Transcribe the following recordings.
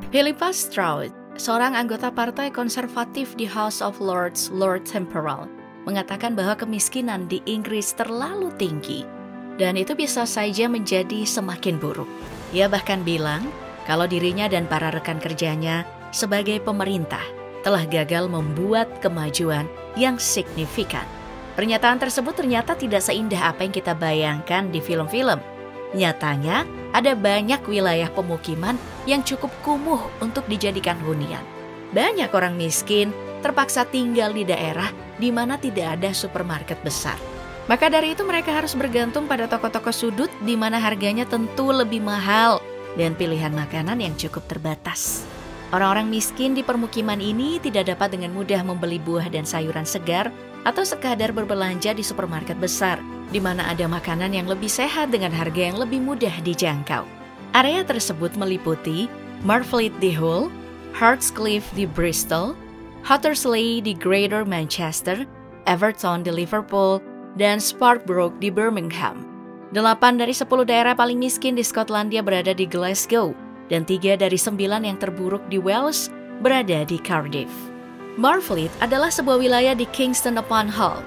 Philippa Stroud, seorang anggota partai konservatif di House of Lords, Lord Temporal, mengatakan bahwa kemiskinan di Inggris terlalu tinggi dan itu bisa saja menjadi semakin buruk. Ia bahkan bilang kalau dirinya dan para rekan kerjanya sebagai pemerintah telah gagal membuat kemajuan yang signifikan. Pernyataan tersebut ternyata tidak seindah apa yang kita bayangkan di film-film. Nyatanya, ada banyak wilayah pemukiman yang cukup kumuh untuk dijadikan hunian. Banyak orang miskin terpaksa tinggal di daerah di mana tidak ada supermarket besar. Maka dari itu mereka harus bergantung pada toko-toko sudut di mana harganya tentu lebih mahal dan pilihan makanan yang cukup terbatas. Orang-orang miskin di permukiman ini tidak dapat dengan mudah membeli buah dan sayuran segar atau sekadar berbelanja di supermarket besar, di mana ada makanan yang lebih sehat dengan harga yang lebih mudah dijangkau. Area tersebut meliputi Marfleet di Hull, Hartscliffe di Bristol, Hattersley di Greater Manchester, Everton di Liverpool, dan Sparkbrook di Birmingham. 8 dari 10 daerah paling miskin di Skotlandia berada di Glasgow, dan 3 dari 9 yang terburuk di Wales berada di Cardiff. Marfleet adalah sebuah wilayah di Kingston upon Hull,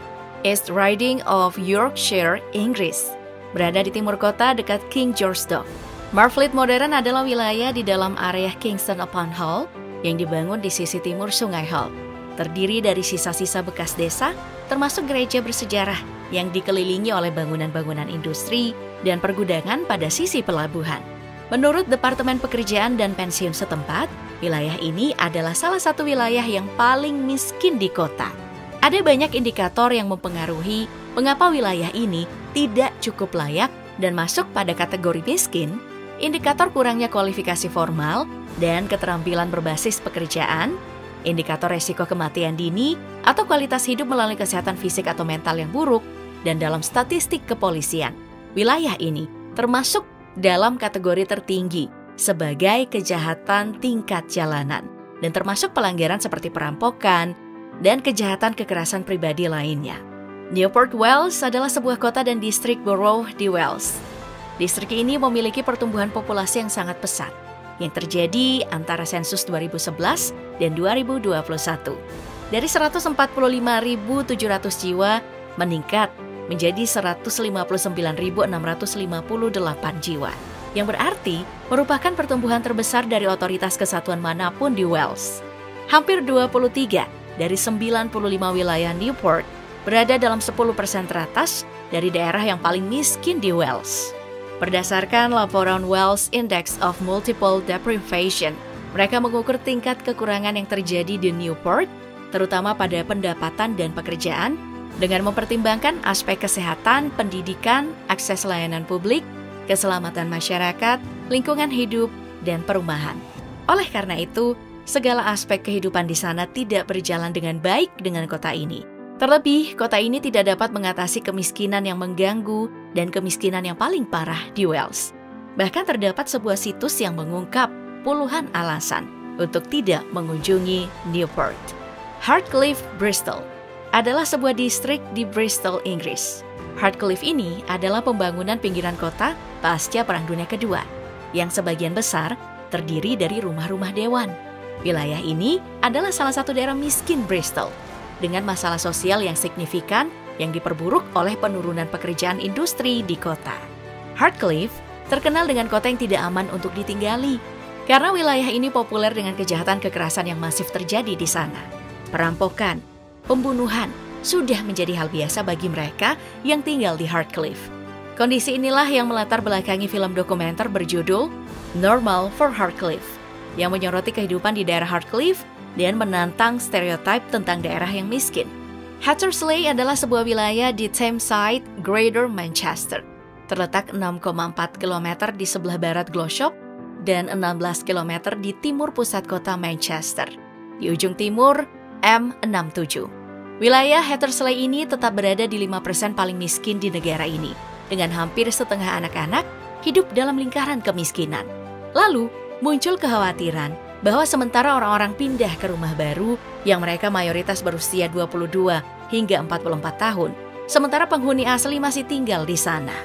East Riding of Yorkshire, Inggris. Berada di timur kota dekat King George Dock. Marfleet modern adalah wilayah di dalam area Kingston upon Hull yang dibangun di sisi timur Sungai Hull. Terdiri dari sisa-sisa bekas desa, termasuk gereja bersejarah yang dikelilingi oleh bangunan-bangunan industri dan pergudangan pada sisi pelabuhan. Menurut Departemen Pekerjaan dan Pensiun setempat, wilayah ini adalah salah satu wilayah yang paling miskin di kota. Ada banyak indikator yang mempengaruhi mengapa wilayah ini tidak cukup layak dan masuk pada kategori miskin. Indikator kurangnya kualifikasi formal dan keterampilan berbasis pekerjaan, indikator resiko kematian dini atau kualitas hidup melalui kesehatan fisik atau mental yang buruk, dan dalam statistik kepolisian, wilayah ini termasuk dalam kategori tertinggi sebagai kejahatan tingkat jalanan dan termasuk pelanggaran seperti perampokan dan kejahatan kekerasan pribadi lainnya. Newport Wales adalah sebuah kota dan distrik borough di Wales. Distrik ini memiliki pertumbuhan populasi yang sangat pesat yang terjadi antara sensus 2011 dan 2021. Dari 145.700 jiwa meningkat menjadi 159.658 jiwa, yang berarti merupakan pertumbuhan terbesar dari otoritas kesatuan manapun di Wales. Hampir 23 dari 95 wilayah Newport berada dalam 10% teratas dari daerah yang paling miskin di Wales. Berdasarkan laporan Wales Index of Multiple Deprivation, mereka mengukur tingkat kekurangan yang terjadi di Newport, terutama pada pendapatan dan pekerjaan, dengan mempertimbangkan aspek kesehatan, pendidikan, akses layanan publik, keselamatan masyarakat, lingkungan hidup, dan perumahan. Oleh karena itu, segala aspek kehidupan di sana tidak berjalan dengan baik dengan kota ini. Terlebih, kota ini tidak dapat mengatasi kemiskinan yang mengganggu dan kemiskinan yang paling parah di Wales. Bahkan terdapat sebuah situs yang mengungkap puluhan alasan untuk tidak mengunjungi Newport. Hartcliffe, Bristol adalah sebuah distrik di Bristol, Inggris. Hartcliffe ini adalah pembangunan pinggiran kota pasca Perang Dunia Kedua, yang sebagian besar terdiri dari rumah-rumah dewan. Wilayah ini adalah salah satu daerah miskin Bristol, dengan masalah sosial yang signifikan yang diperburuk oleh penurunan pekerjaan industri di kota. Hartcliffe terkenal dengan kota yang tidak aman untuk ditinggali, karena wilayah ini populer dengan kejahatan kekerasan yang masif terjadi di sana. Perampokan, pembunuhan sudah menjadi hal biasa bagi mereka yang tinggal di Hartcliffe. Kondisi inilah yang melatar belakangi film dokumenter berjudul Normal for Hartcliffe, yang menyoroti kehidupan di daerah Hartcliffe dan menantang stereotip tentang daerah yang miskin. Hattersley adalah sebuah wilayah di Thameside, Greater Manchester. Terletak 6,4 km di sebelah barat Glossop dan 16 km di timur pusat kota Manchester. Di ujung timur, M67. Wilayah Hattersley ini tetap berada di 5% paling miskin di negara ini, dengan hampir setengah anak-anak hidup dalam lingkaran kemiskinan. Lalu, muncul kekhawatiran bahwa sementara orang-orang pindah ke rumah baru yang mereka mayoritas berusia 22 hingga 44 tahun, sementara penghuni asli masih tinggal di sana.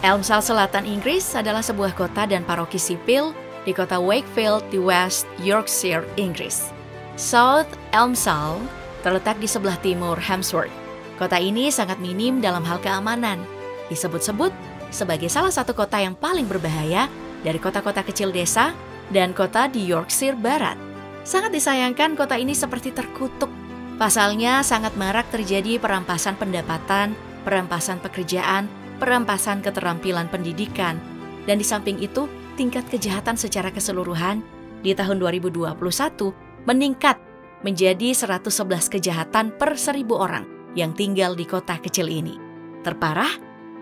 Elmsall Selatan Inggris adalah sebuah kota dan paroki sipil di kota Wakefield di West Yorkshire, Inggris. South Elmsall terletak di sebelah timur Hamsworth. Kota ini sangat minim dalam hal keamanan. Disebut-sebut sebagai salah satu kota yang paling berbahaya dari kota-kota kecil desa dan kota di Yorkshire Barat. Sangat disayangkan kota ini seperti terkutuk. Pasalnya sangat marak terjadi perampasan pendapatan, perampasan pekerjaan, perampasan keterampilan pendidikan. Dan di samping itu, tingkat kejahatan secara keseluruhan di tahun 2021 meningkat menjadi 111 kejahatan per 1.000 orang yang tinggal di kota kecil ini. Terparah,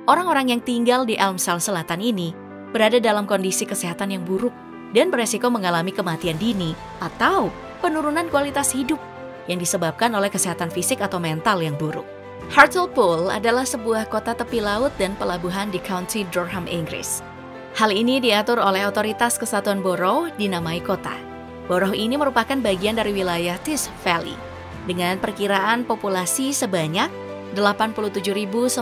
orang-orang yang tinggal di Elmsall Selatan ini berada dalam kondisi kesehatan yang buruk dan beresiko mengalami kematian dini atau penurunan kualitas hidup yang disebabkan oleh kesehatan fisik atau mental yang buruk. Hartlepool adalah sebuah kota tepi laut dan pelabuhan di County Durham, Inggris. Hal ini diatur oleh otoritas kesatuan borough dinamai kota. Borough ini merupakan bagian dari wilayah Tees Valley dengan perkiraan populasi sebanyak 87.995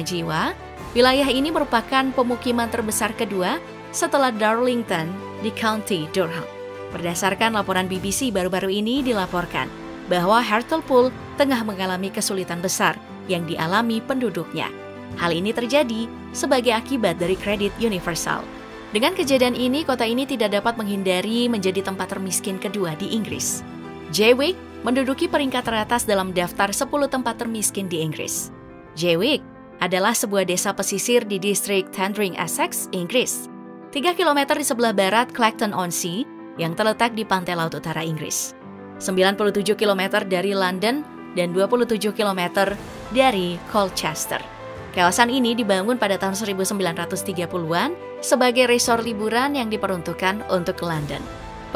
jiwa. Wilayah ini merupakan pemukiman terbesar kedua setelah Darlington di County Durham. Berdasarkan laporan BBC baru-baru ini dilaporkan bahwa Hartlepool tengah mengalami kesulitan besar yang dialami penduduknya. Hal ini terjadi sebagai akibat dari kredit universal. Dengan kejadian ini, kota ini tidak dapat menghindari menjadi tempat termiskin kedua di Inggris. Jaywick menduduki peringkat teratas dalam daftar 10 tempat termiskin di Inggris. Jaywick adalah sebuah desa pesisir di distrik Tendring, Essex, Inggris. 3 km di sebelah barat Clacton-on-Sea yang terletak di pantai laut utara Inggris. 97 km dari London dan 27 km dari Colchester. Kawasan ini dibangun pada tahun 1930-an sebagai resort liburan yang diperuntukkan untuk London.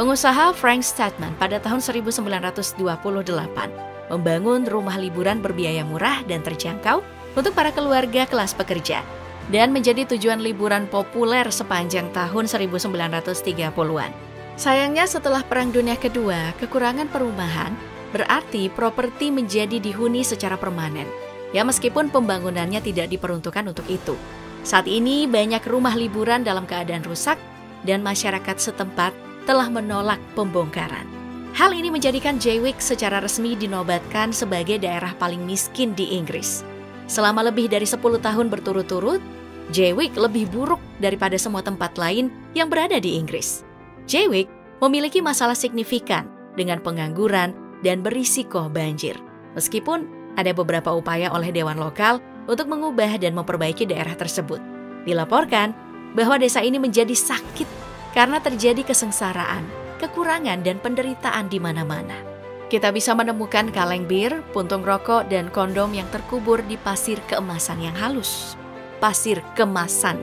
Pengusaha Frank Stadman pada tahun 1928 membangun rumah liburan berbiaya murah dan terjangkau untuk para keluarga kelas pekerja dan menjadi tujuan liburan populer sepanjang tahun 1930-an. Sayangnya setelah Perang Dunia Kedua, kekurangan perumahan berarti properti menjadi dihuni secara permanen. Ya meskipun pembangunannya tidak diperuntukkan untuk itu. Saat ini banyak rumah liburan dalam keadaan rusak dan masyarakat setempat telah menolak pembongkaran. Hal ini menjadikan Jaywick secara resmi dinobatkan sebagai daerah paling miskin di Inggris. Selama lebih dari 10 tahun berturut-turut, Jaywick lebih buruk daripada semua tempat lain yang berada di Inggris. Jaywick memiliki masalah signifikan dengan pengangguran dan berisiko banjir. Meskipun ada beberapa upaya oleh dewan lokal untuk mengubah dan memperbaiki daerah tersebut. Dilaporkan bahwa desa ini menjadi sakit karena terjadi kesengsaraan, kekurangan, dan penderitaan di mana-mana. Kita bisa menemukan kaleng bir, puntung rokok, dan kondom yang terkubur di pasir keemasan yang halus. Pasir kemasan.